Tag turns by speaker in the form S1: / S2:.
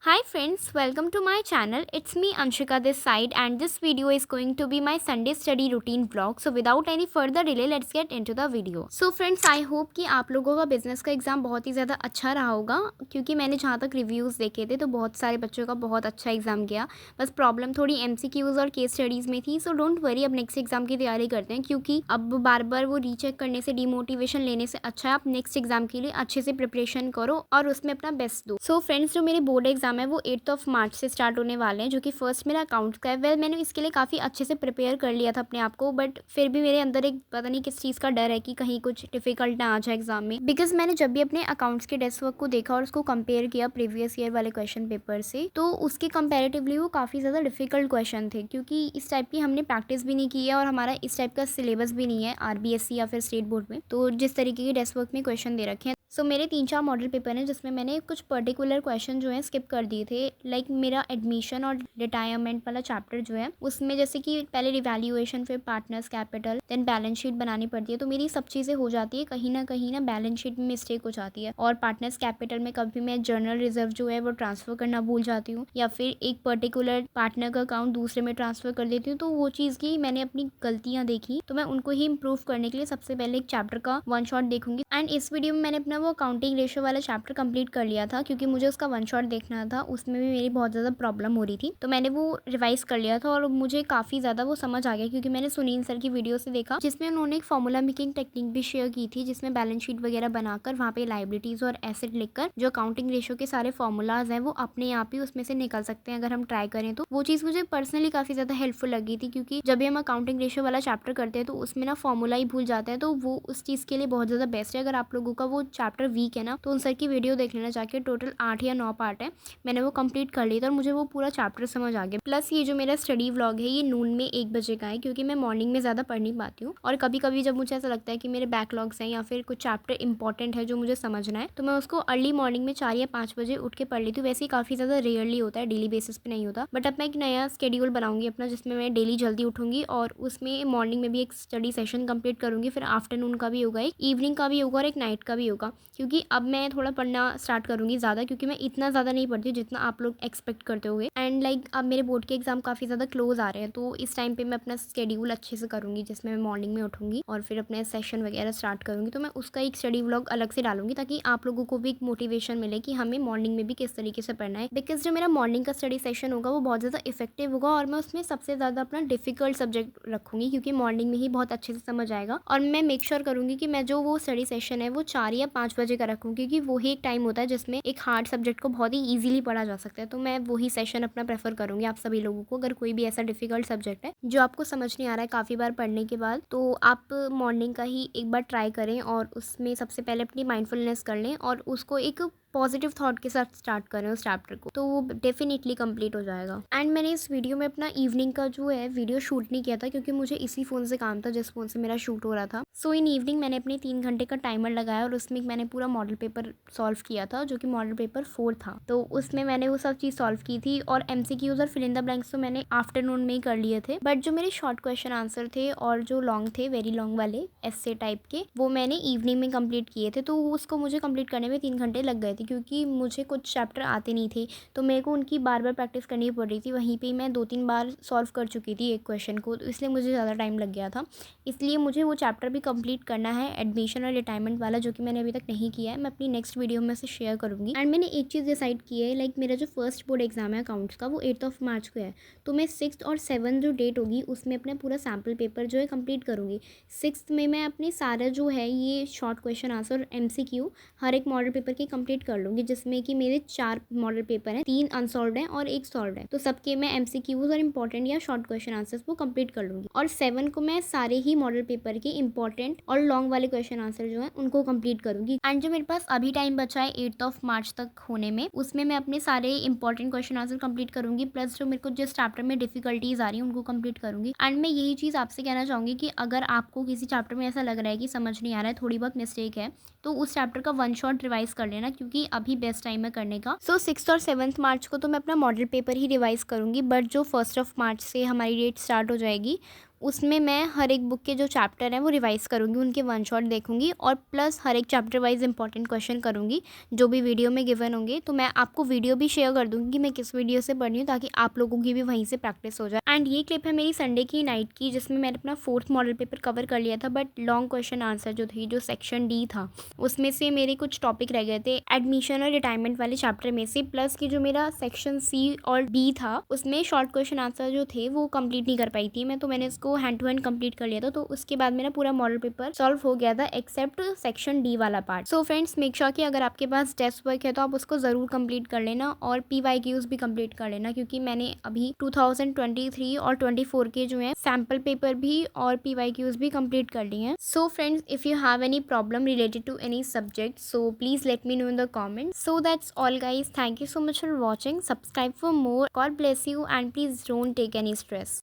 S1: Hi friends, welcome to my channel. It's me Anshika this side and this video is going to be my Sunday study routine vlog. So without any further delay, let's get into the video. So friends, I hope कि आप लोगों का business का exam बहुत ही ज़्यादा अच्छा रहा होगा क्योंकि मैंने जहाँ तक रिव्यूज़ देखे थे तो बहुत सारे बच्चों का बहुत अच्छा एग्जाम गया। बस प्रॉब्लम थोड़ी MCQs और केस स्टडीज़ में थी। सो डोंट वरी, अब नेक्स्ट एग्जाम की तैयारी करते हैं क्योंकि अब बार बार वो रीचेक करने से डिमोटिवेशन लेने से अच्छा है आप नेक्स्ट एग्जाम के लिए अच्छे से प्रिपरेशन करो और उसमें अपना बेस्ट दो। सो फ्रेंड्स, जो मेरे बोर्ड एग्जाम है वो 8 मार्च से स्टार्ट होने वाले हैं, जो कि फर्स्ट मेरा अकाउंट्स का है। वेल, मैंने इसके लिए काफ़ी अच्छे से प्रिपेयर कर लिया था अपने आप को, बट फिर भी मेरे अंदर एक पता नहीं किस चीज़ का डर है कि कहीं कुछ डिफिकल्ट ना आ जाए एग्जाम में। बिकॉज मैंने जब भी अपने अकाउंट्स के डेस्क वर्क को देखा और उसको कंपेयर किया प्रीवियस ईयर वाले क्वेश्चन पेपर से, तो उसके कंपेरेटिवली वो काफ़ी ज़्यादा डिफिकल्ट क्वेश्चन थे क्योंकि इस टाइप की हमने प्रैक्टिस भी नहीं की है और हमारा इस टाइप का सिलेबस भी नहीं है RBSC या फिर स्टेट बोर्ड में, तो जिस तरीके के डेस्क वर्क में क्वेश्चन दे रखे हैं। सो मेरे 3-4 मॉडल पेपर हैं जिसमें मैंने कुछ पर्टिकुलर क्वेश्चन जो है स्किप कर दिए थे। लाइक मेरा एडमिशन और रिटायरमेंट वाला चैप्टर जो है उसमें जैसे कि पहले रिवैल्यूएशन, फिर partners capital, then balance sheet बनानी पड़ती है, तो मेरी सब चीज़ें हो जाती है। कहीं ना बैलेंस शीट में मिस्टेक हो जाती है और पार्टनर्स कैपिटल में कभी मैं जर्नल रिजर्व जो है वो ट्रांसफ़र करना भूल जाती हूँ या फिर एक पर्टिकुलर पार्टनर का अकाउंट दूसरे में ट्रांसफ़र कर देती हूँ। तो वो चीज़ की मैंने अपनी गलतियाँ देखी, तो मैं उनको ही इम्प्रूव करने के लिए सबसे पहले एक चैप्टर का वन शॉट देखूंगी। एंड इस वीडियो में मैंने अपना वो अकाउंटिंग रेशो वाला चैप्टर कंप्लीट कर लिया था क्योंकि मुझे उसका वन शॉट देखना था, उसमें भी मेरी बहुत ज़्यादा प्रॉब्लम हो रही थी, तो मैंने वो रिवाइज कर लिया था और मुझे काफ़ी ज़्यादा वो समझ आ गया क्योंकि मैंने सुनील सर की वीडियो से देखा जिसमें उन्होंने एक फॉर्मूला मेकिंग टेक्निक भी शेयर की थी, जिसमें बैलेंस शीट वगैरह बनाकर वहाँ पे लाइबिलिटीज़ और एसेट लिखकर जो अकाउंटिंग रेशो के सारे फॉर्मूलाज हैं वो अपने आप ही उसमें से निकल सकते हैं अगर हम ट्राई करें तो। वो चीज़ मुझे पर्सनली काफ़ी ज़्यादा हेल्पफुल लगी थी क्योंकि जब भी हम अकाउंटिंग रेशो वाला चैप्टर करते हैं तो उसमें ना फॉर्मूला ही भूल जाते हैं, तो वो उस चीज़ के लिए बहुत ज़्यादा बेस्ट है। अगर आप लोगों का वो चैप्टर वीक है ना तो उन सर की वीडियो देख लेना जाके, टोटल 8 या 9 पार्ट है, मैंने वो कंप्लीट कर ली था और मुझे वो पूरा चैप्टर समझ आ गया। प्लस ये जो मेरा स्टडी व्लॉग है ये नून में 1 बजे का है क्योंकि मैं मॉर्निंग में ज़्यादा पढ़ नहीं पाती हूँ और कभी कभी जब मुझे ऐसा लगता है कि मेरे बैकलॉग्स हैं या फिर कुछ चैप्टर इंपॉर्टेंट है जो मुझे समझना है तो मैं उसको अर्ली मॉर्निंग में 4 या 5 बजे उठ के पढ़ लेती हूँ। वैसे ही काफ़ी ज़्यादा रेयरली होता है, डेली बेसिस पे नहीं होता, बट अब मैं एक नया स्केड्यूल बनाऊंगी अपना जिसमें मैं डेली जल्दी उठूंगी और उसमें मॉर्निंग में भी एक स्टडी सेशन कंप्लीट करूंगी, फिर आफ्टरनून का भी होगा, एक इवनिंग का भी होगा और एक नाइट का भी होगा क्योंकि अब मैं थोड़ा पढ़ना स्टार्ट करूंगी ज़्यादा क्योंकि मैं इतना ज़्यादा नहीं पढ़ती जितना आप लोग एक्सपेक्ट करते होगे। एंड लाइक अब मेरे बोर्ड के एग्जाम काफ़ी ज़्यादा क्लोज आ रहे हैं तो इस टाइम पे मैं अपना स्केड्यूल अच्छे से करूँगी जिसमें मैं मॉर्निंग में उठूँगी और फिर अपने सेशन वगैरह स्टार्ट करूँगी, तो मैं उसका एक स्टडी व्लॉग अलग से डालूंगी ताकि आप लोगों को भी एक मोटिवेशन मिले कि हमें मॉर्निंग में भी किस तरीके से पढ़ना है। बिकॉज जो मेरा मॉर्निंग का स्टडी सेशन होगा वो बहुत ज़्यादा इफेक्टिव होगा और मैं उसमें सबसे ज़्यादा अपना डिफिकल्ट सब्जेक्ट रखूँगी क्योंकि मॉर्निंग में ही बहुत अच्छे से समझ आएगा और मैं मेक श्योर करूँगी कि मैं जो वो स्टडी सेशन है वो 4 या 5 बजे का रखूँ क्योंकि वही एक टाइम होता है जिसमें एक हार्ड सब्जेक्ट को बहुत ही ईजिली पढ़ा जा सकता है, तो मैं वही सेशन अपना प्रेफर करूँगी आप सभी लोगों को। अगर कोई भी ऐसा डिफिकल्ट सब्जेक्ट है जो आपको समझ नहीं आ रहा है काफ़ी बार पढ़ने के बाद, तो आप मॉर्निंग का ही एक बार ट्राई करें और उसमें सबसे पहले अपनी माइंडफुलनेस कर लें और उसको एक पॉजिटिव थॉट के साथ स्टार्ट करें उस चैप्टर को, तो वो डेफिनेटली कंप्लीट हो जाएगा। एंड मैंने इस वीडियो में अपना इवनिंग का जो है वीडियो शूट नहीं किया था क्योंकि मुझे इसी फ़ोन से काम था जिस फ़ोन से मेरा शूट हो रहा था। सो इन इवनिंग मैंने अपने 3 घंटे का टाइमर लगाया और उसमें मैंने पूरा मॉडल पेपर सॉल्व किया था जो कि मॉडल पेपर 4 था, तो उसमें मैंने वो सब चीज़ सॉल्व की थी और MCQs और फिल इन द ब्लैंक्स तो मैंने आफ्टरनून में ही कर लिए थे, बट जो मेरे शॉर्ट क्वेश्चन आंसर थे और जो लॉन्ग थे, वेरी लॉन्ग वाले एस्से टाइप के, वो मैंने इवनिंग में कंप्लीट किए थे। तो उसको मुझे कंप्लीट करने में 3 घंटे लग गए थे क्योंकि मुझे कुछ चैप्टर आते नहीं थे तो मेरे को उनकी बार बार प्रैक्टिस करनी पड़ रही थी। वहीं पे मैं 2-3 बार सॉल्व कर चुकी थी एक क्वेश्चन को, तो इसलिए मुझे ज़्यादा टाइम लग गया था। इसलिए मुझे वो चैप्टर भी कंप्लीट करना है, एडमिशन और रिटायरमेंट वाला, जो कि मैंने अभी तक नहीं किया है। मैं अपनी नेक्स्ट वीडियो में से शेयर करूँगी। एंड मैंने एक चीज़ डिसाइड की है, लाइक मेरा जो फर्स्ट बोर्ड एग्जाम है अकाउंट्स का वो 8 मार्च को है, तो मैं 6 और 7 जो डेट होगी उसमें अपना पूरा सैम्पल पेपर जो है कंप्लीट करूँगी। 6 में मैं अपने सारा जो है ये शॉर्ट क्वेश्चन आंसर MCQ हर एक मॉडल पेपर की कंप्लीट कर लूँगी, जिसमें कि मेरे 4 मॉडल पेपर हैं, 3 अनसॉल्व्ड हैं और 1 सॉल्व्ड है, तो सबके मैं MCQs और इंपॉर्टेंट या शॉर्ट क्वेश्चन आंसर्स वो कंप्लीट कर लूँगी। और 7 को मैं सारे ही मॉडल पेपर के इंपॉर्टेंट और लॉन्ग वाले क्वेश्चन आंसर जो है उनको कंप्लीट करूँगी। एंड जो मेरे पास अभी टाइम बचा है 8 मार्च तक होने में, उसमें मैं अपने सारे इंपॉर्टेंट क्वेश्चन आंसर कंप्लीट करूँगी, प्लस जो मेरे को जिस चैप्टर में डिफिकल्टीज आ रही है उनको कंप्लीट करूँगी। एंड मैं यही चीज़ आपसे कहना चाहूँगी कि अगर आपको किसी चैप्टर में ऐसा लग रहा है कि समझ नहीं आ रहा है, थोड़ी बहुत मिस्टेक है, तो उस चैप्टर का वन शॉट रिवाइज कर लेना क्योंकि अभी बेस्ट टाइम है करने का। सो 6 और 7 मार्च को तो मैं अपना मॉडल पेपर ही रिवाइज करूँगी, बट जो 1 मार्च से हमारी डेट स्टार्ट हो जाएगी उसमें मैं हर एक बुक के जो चैप्टर हैं वो रिवाइज़ करूँगी, उनके वन शॉट देखूँगी और प्लस हर एक चैप्टर वाइज़ इंपॉर्टेंट क्वेश्चन करूँगी जो भी वीडियो में गिवन होंगे। तो मैं आपको वीडियो भी शेयर कर दूँगी कि मैं किस वीडियो से पढ़ रही हूँ, ताकि आप लोगों की भी वहीं से प्रैक्टिस हो जाए। एंड ये क्लिप है मेरी संडे की नाइट की, जिसमें मैंने अपना 4th मॉडल पेपर कवर कर लिया था, बट लॉन्ग क्वेश्चन आंसर जो थी, जो सेक्शन डी था, उसमें से मेरे कुछ टॉपिक रह गए थे एडमिशन और रिटायरमेंट वाले चैप्टर में से, प्लस की जो मेरा सेक्शन सी और डी था उसमें शॉर्ट क्वेश्चन आंसर जो थे वो कंप्लीट नहीं कर पाई थी मैं, तो मैंने इसको हैंड टू हैंड कंप्लीट कर लिया था। तो उसके बाद मेरा पूरा मॉडल पेपर सॉल्व हो गया था एक्सेप्ट सेक्शन डी वाला part. So friends, make sure कि अगर आपके पास टेस्ट वर्क है तो आप उसको ज़रूर कंप्लीट कर लेना और PYQs भी कंप्लीट कर लेना, क्योंकि मैंने अभी 2023 और 24 के जो है सैम्पल पेपर भी और PYQs भी कंप्लीट कर लिए हैं। So friends, if you have any problem related to any subject, so please let me know in the comments. So that's all guys, thank you so much for watching. Subscribe for more. God bless you and please don't take any stress.